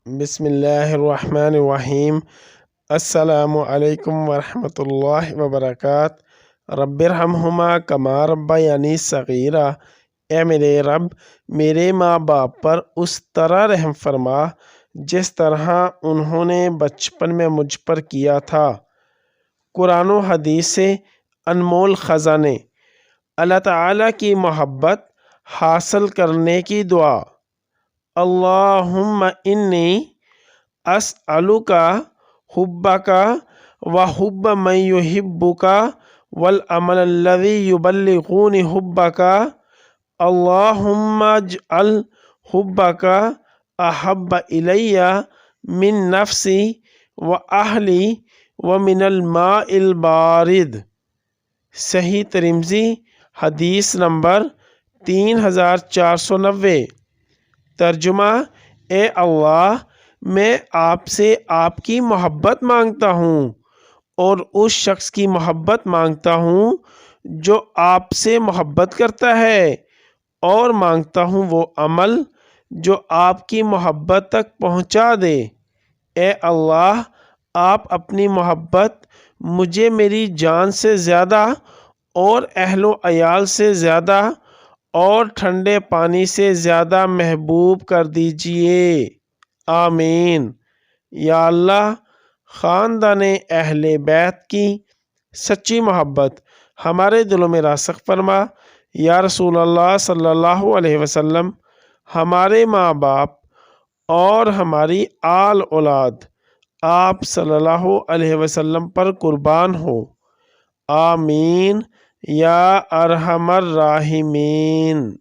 بسم اللہ الرحمن الرحیم۔ السلام علیکم ورحمۃ اللہ وبرکاتہ۔ رب ارحمہما کما ربیانی صغیرا۔ اے میرے رب، میرے ماں باپ پر اس طرح رحم فرما جس طرح انہوں نے بچپن میں مجھ پر کیا تھا۔ قرآن و حدیث سے انمول خزانے۔ اللہ تعالیٰ کی محبت حاصل کرنے کی دعا۔ اللہم انی اسألک حبک وحب من یحبک والعمل الذی یبلغنی حبک۔ اللہم اجعل حبک احب الی من نفسی واہلی ومن الماء البارد۔ صحیح ترمذی حدیث نمبر 3490۔ ترجمہ: اے اللہ، میں آپ سے آپ کی محبت مانگتا ہوں اور اس شخص کی محبت مانگتا ہوں جو آپ سے محبت کرتا ہے، اور مانگتا ہوں وہ عمل جو آپ کی محبت تک پہنچا دے۔ اے اللہ، آپ اپنی محبت مجھے میری جان سے زیادہ اور اہل و عیال سے زیادہ اور ٹھنڈے پانی سے زیادہ محبوب کر دیجئے، آمین۔ یا اللہ، خاندان اہل بیت کی سچی محبت ہمارے دلوں میں راسخ فرما۔ یا رسول اللہ صلی اللہ علیہ وسلم، ہمارے ماں باپ اور ہماری آل اولاد آپ صلی اللہ علیہ وسلم پر قربان ہو، آمین یا ارحم الراحمین۔